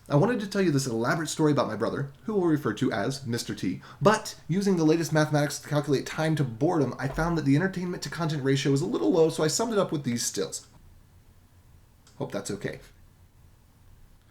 I wanted to tell you this elaborate story about my brother, who we'll refer to as Mr. T, but using the latest mathematics to calculate time to boredom, I found that the entertainment to content ratio is a little low, so I summed it up with these stills. Hope that's okay.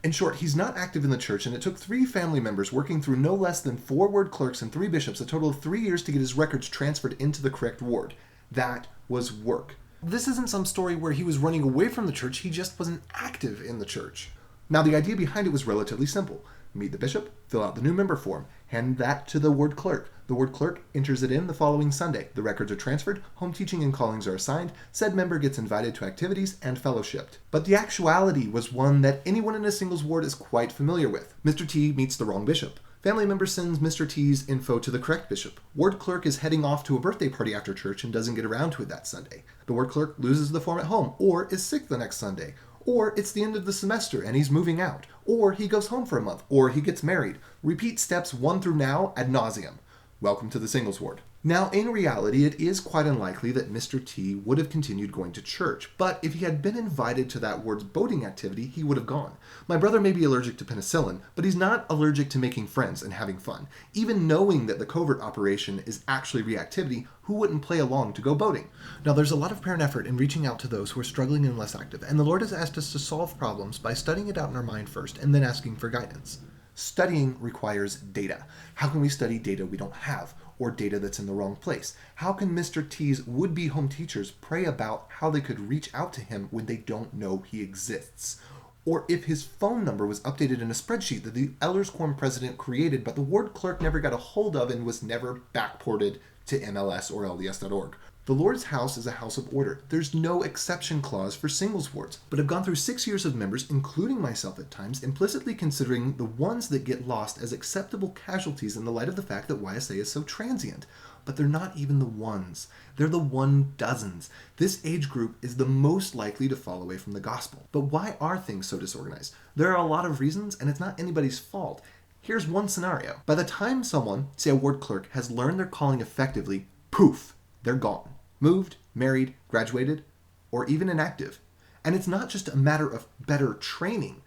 In short, he's not active in the church, and it took 3 family members working through no less than 4 ward clerks and 3 bishops, a total of 3 years, to get his records transferred into the correct ward. That was work. This isn't some story where he was running away from the church, he just wasn't active in the church. Now, the idea behind it was relatively simple. Meet the bishop, fill out the new member form, hand that to the ward clerk. The ward clerk enters it in the following Sunday. The records are transferred, home teaching and callings are assigned, said member gets invited to activities and fellowshipped. But the actuality was one that anyone in a singles ward is quite familiar with. Mr. T meets the wrong bishop. Family member sends Mr. T's info to the correct bishop. Ward clerk is heading off to a birthday party after church and doesn't get around to it that Sunday. The ward clerk loses the form at home, or is sick the next Sunday. Or it's the end of the semester and he's moving out. Or he goes home for a month. Or he gets married. Repeat steps 1 through now ad nauseum. Welcome to the singles ward. Now, in reality, it is quite unlikely that Mr. T would have continued going to church, but if he had been invited to that ward's boating activity, he would have gone. My brother may be allergic to penicillin, but he's not allergic to making friends and having fun. Even knowing that the covert operation is actually reactivity, who wouldn't play along to go boating? Now, there's a lot of parent effort in reaching out to those who are struggling and less active, and the Lord has asked us to solve problems by studying it out in our mind first and then asking for guidance. Studying requires data. How can we study data we don't have, or data that's in the wrong place? How can Mr. T's would-be home teachers pray about how they could reach out to him when they don't know he exists? Or if his phone number was updated in a spreadsheet that the Elders Quorum president created but the ward clerk never got a hold of and was never backported to MLS or LDS.org? The Lord's house is a house of order. There's no exception clause for singles wards, but I've gone through 6 years of members, including myself at times, implicitly considering the ones that get lost as acceptable casualties in the light of the fact that YSA is so transient. But they're not even the ones. They're the 1/dozens. This age group is the most likely to fall away from the gospel. But why are things so disorganized? There are a lot of reasons, and it's not anybody's fault. Here's one scenario. By the time someone, say a ward clerk, has learned their calling effectively, poof, they're gone. Moved, married, graduated, or even inactive. And it's not just a matter of better training.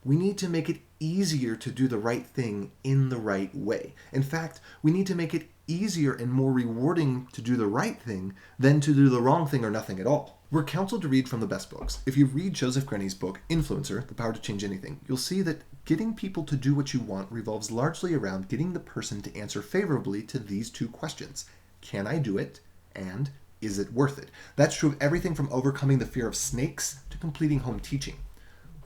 We need to make it easier to do the right thing in the right way. In fact, we need to make it easier and more rewarding to do the right thing than to do the wrong thing or nothing at all. We're counseled to read from the best books. If you read Joseph Grenny's book, Influencer, The Power to Change Anything, you'll see that getting people to do what you want revolves largely around getting the person to answer favorably to these 2 questions. Can I do it? And is it worth it? That's true of everything from overcoming the fear of snakes to completing home teaching.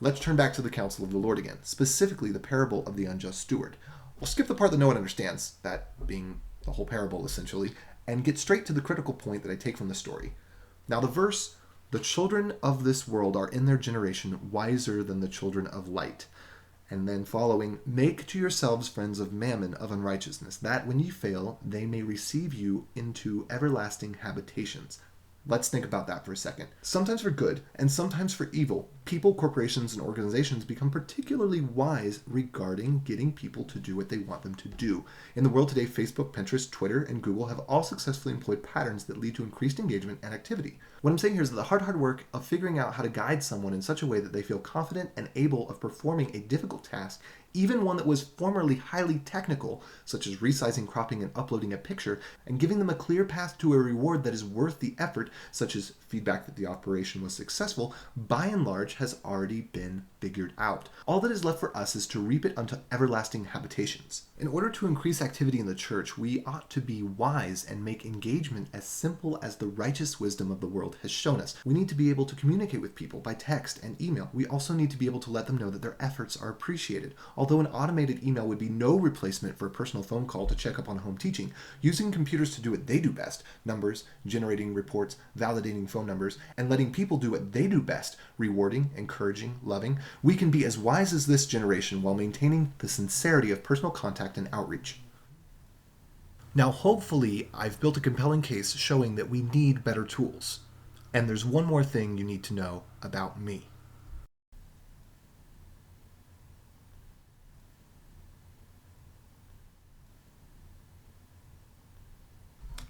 Let's turn back to the counsel of the Lord again, specifically the parable of the unjust steward. We'll skip the part that no one understands, that being the whole parable essentially, and get straight to the critical point that I take from the story. Now the verse, the children of this world are in their generation wiser than the children of light. And then following, make to yourselves friends of mammon of unrighteousness, that when ye fail, they may receive you into everlasting habitations. Let's think about that for a second. Sometimes for good, and sometimes for evil, people, corporations, and organizations become particularly wise regarding getting people to do what they want them to do. In the world today, Facebook, Pinterest, Twitter, and Google have all successfully employed patterns that lead to increased engagement and activity. What I'm saying here is that the hard work of figuring out how to guide someone in such a way that they feel confident and able of performing a difficult task, even one that was formerly highly technical, such as resizing, cropping, and uploading a picture, and giving them a clear path to a reward that is worth the effort, such as feedback that the operation was successful, by and large has already been figured out. All that is left for us is to reap it unto everlasting habitations. In order to increase activity in the church, we ought to be wise and make engagement as simple as the righteous wisdom of the world has shown us. We need to be able to communicate with people by text and email. We also need to be able to let them know that their efforts are appreciated. Although an automated email would be no replacement for a personal phone call to check up on home teaching, using computers to do what they do best, numbers, generating reports, validating phone numbers, and letting people do what they do best, rewarding, encouraging, loving, we can be as wise as this generation while maintaining the sincerity of personal contact and outreach. Now, hopefully, I've built a compelling case showing that we need better tools. And there's one more thing you need to know about me.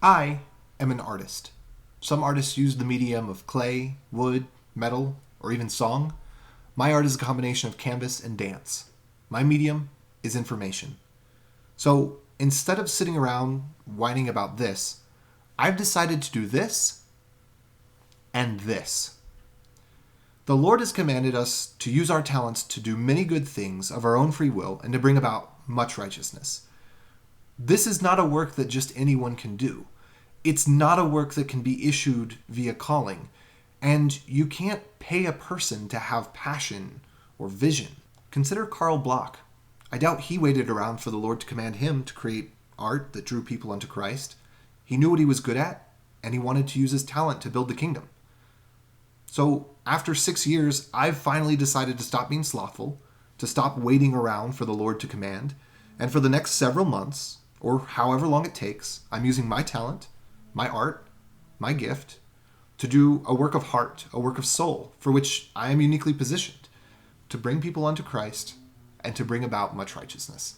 I am an artist. Some artists use the medium of clay, wood, metal, or even song. My art is a combination of canvas and dance. My medium is information. So instead of sitting around whining about this, I've decided to do this and this. The Lord has commanded us to use our talents to do many good things of our own free will and to bring about much righteousness. This is not a work that just anyone can do. It's not a work that can be issued via calling, and you can't pay a person to have passion or vision. Consider Karl Bloch. I doubt he waited around for the Lord to command him to create art that drew people unto Christ. He knew what he was good at, and he wanted to use his talent to build the kingdom. So after 6 years, I've finally decided to stop being slothful, to stop waiting around for the Lord to command, and for the next several months, or however long it takes, I'm using my talent, my art, my gift, to do a work of heart, a work of soul, for which I am uniquely positioned, to bring people unto Christ and to bring about much righteousness.